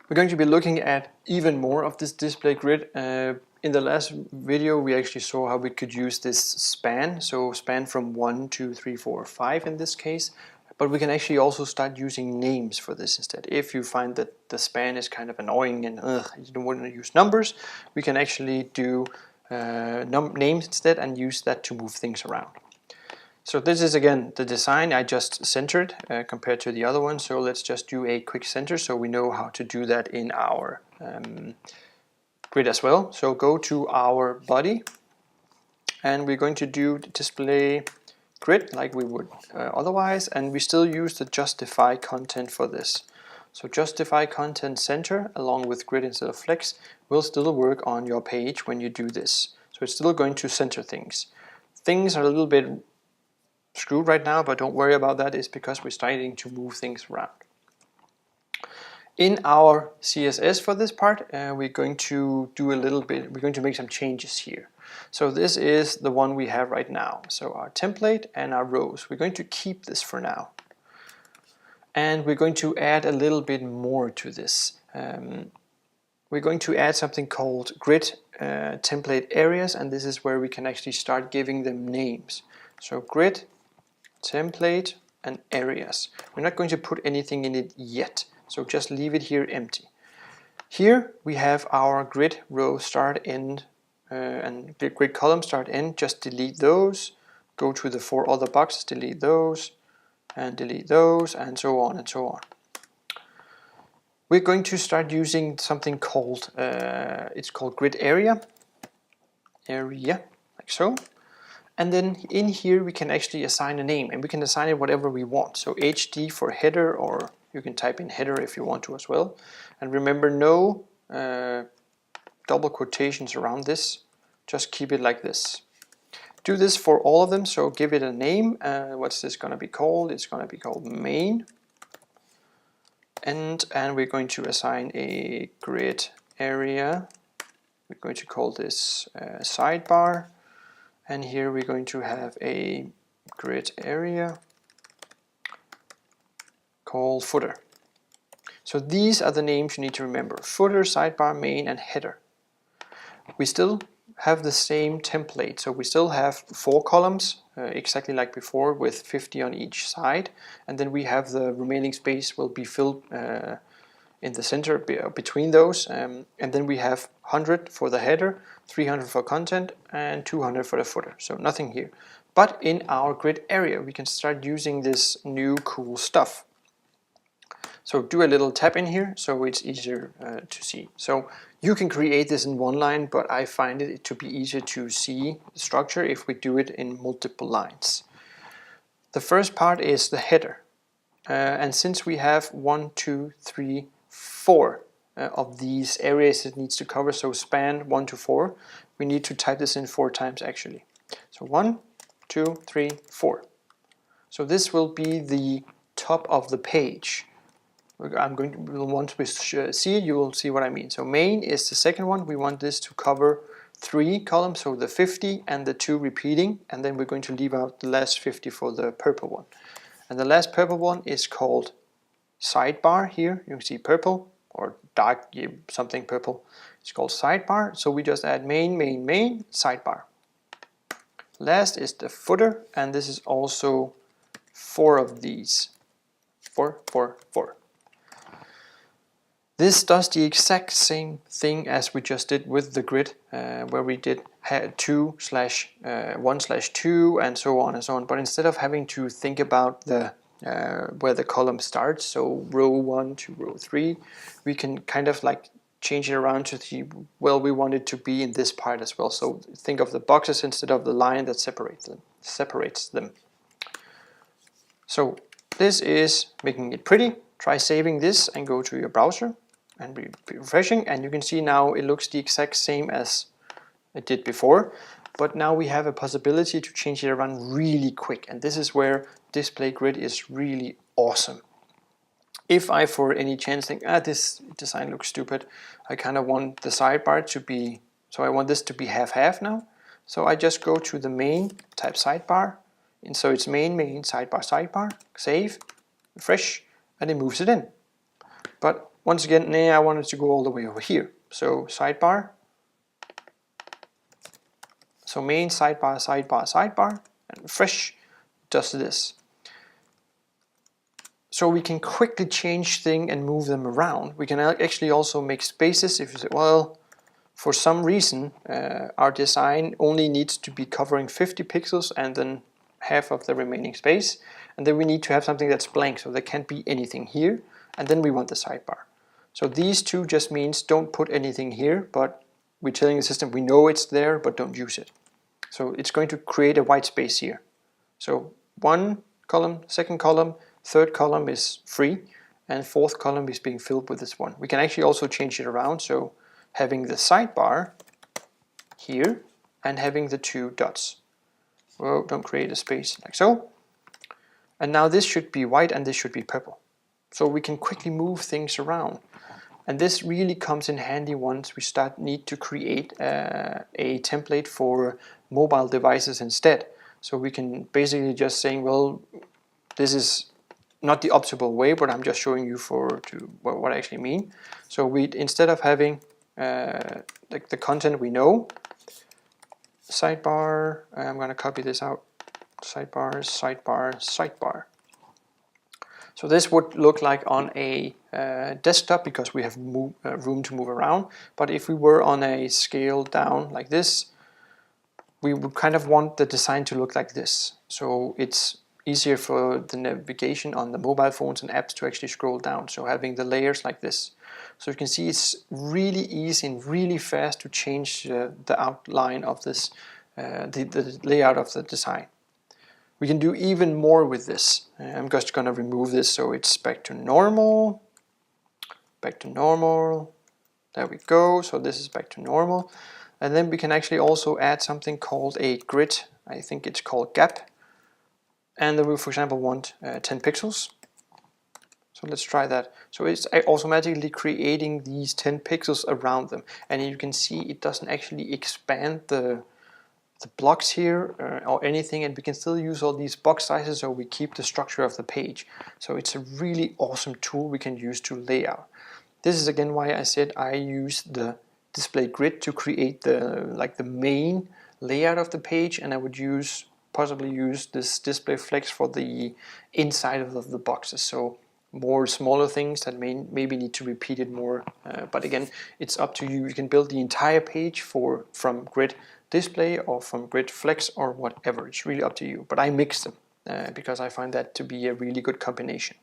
We're going to be looking at even more of this display grid. In the last video we actually saw how we could use this span, so span from 1, 2, 3, 4, 5 in this case, but we can actually also start using names for this instead. If you find that the span is kind of annoying and you don't want to use numbers, we can actually do names instead and use that to move things around. So this is again the design I just centered compared to the other one, so let's just do a quick center so we know how to do that in our grid as well. So go to our body and we're going to do display grid like we would otherwise, and we still use the justify content for this. So justify content center along with grid instead of flex will still work on your page when you do this. So it's still going to center things. Things are a little bit screwed right now, but don't worry about that. It's because we're starting to move things around. In our CSS for this part, we're going to do a little bit, we're going to make some changes here. So this is the one we have right now. So our template and our rows, we're going to keep this for now. And we're going to add a little bit more to this. We're going to add something called grid template areas, and this is where we can actually start giving them names. So grid, template and areas. We're not going to put anything in it yet, so just leave it here empty. Here we have our grid row start end and grid column start end. Just delete those, go to the 4 other boxes, delete those and so on and so on. We're going to start using something called it's called grid area, like so. And then in here we can actually assign a name, and we can assign it whatever we want. So HD for header, or you can type in header if you want to as well. And remember, no double quotations around this, just keep it like this. Do this for all of them, so give it a name. What's this going to be called? It's going to be called main. And we're going to assign a grid area. We're going to call this sidebar. And here we're going to have a grid area called footer. So these are the names you need to remember: footer, sidebar, main and header. We still have the same template, so we still have 4 columns exactly like before with 50 on each side, and then we have the remaining space will be filled in the center between those, and then we have 100 for the header, 300 for content and 200 for the footer, so nothing here. But in our grid area we can start using this new cool stuff. So do a little tap in here so it's easier to see. So you can create this in one line, but I find it to be easier to see the structure if we do it in multiple lines. The first part is the header, and since we have 1, 2, 3, 4 of these areas it needs to cover, so span 1 to 4, we need to type this in 4 times actually. So 1, 2, 3, 4. So this will be the top of the page. Once we see it, you will see what I mean. So main is the second one. We want this to cover 3 columns, so the 50 and the 2 repeating, and then we're going to leave out the last 50 for the purple one. And the last purple one is called sidebar. Here you can see purple or dark something purple. It's called sidebar. So we just add main, main, main, sidebar. Last is the footer, and this is also 4 of these. 4, 4, 4. This does the exact same thing as we just did with the grid, where we did 2/1/2 and so on and so on. But instead of having to think about the where the column starts, so row 1 to row 3, we can kind of like change it around to the, well, we want it to be in this part as well. So think of the boxes instead of the line that separates them. So this is making it pretty. Try saving this and go to your browser and refreshing, and you can see now it looks the exact same as it did before, but now we have a possibility to change it around really quick, and this is where display grid is really awesome. If I for any chance think, this design looks stupid, I kind of want the sidebar to be, so I want this to be half-half now, so I just go to the main, type sidebar, and so it's main, main, sidebar, sidebar, save, refresh, and it moves it in. But once again, I wanted to go all the way over here. So sidebar. So main, sidebar, sidebar, sidebar, and refresh does this. So we can quickly change things and move them around. We can actually also make spaces if you say, well, for some reason our design only needs to be covering 50 pixels and then half of the remaining space. And then we need to have something that's blank, so there can't be anything here. And then we want the sidebar. So these two just means don't put anything here, but we're telling the system we know it's there, but don't use it. So it's going to create a white space here. So one column, second column, third column is free, and fourth column is being filled with this one. We can actually also change it around, so having the sidebar here and having the two dots. Well, don't create a space like so. And now this should be white and this should be purple. So we can quickly move things around. And this really comes in handy once we need to create a template for mobile devices instead. So we can basically just saying, well, this is not the optimal way, but I'm just showing you what I actually mean. So we, instead of having the content we know, sidebar, I'm going to copy this out, sidebar, sidebar, sidebar. So this would look like on a desktop because we have room to move around. But if we were on a scale down like this, we would kind of want the design to look like this. So it's easier for the navigation on the mobile phones and apps to actually scroll down. So having the layers like this. So you can see it's really easy and really fast to change the outline of this, the layout of the design. We can do even more with this. I'm just going to remove this so it's back to normal. Back to normal. There we go. So this is back to normal. And then we can actually also add something called a grid. I think it's called gap. And then we, for example, want 10 pixels. So let's try that. So it's automatically creating these 10 pixels around them. And you can see it doesn't actually expand the blocks here or anything, and we can still use all these box sizes so we keep the structure of the page. So it's a really awesome tool we can use to lay out. This is again why I said I use the display grid to create the main layout of the page, and I would possibly use this display flex for the inside of the boxes. So more smaller things that maybe need to repeat it more, but again, it's up to you. You can build the entire page from grid display or from grid flex or whatever. It's really up to you, but I mix them because I find that to be a really good combination.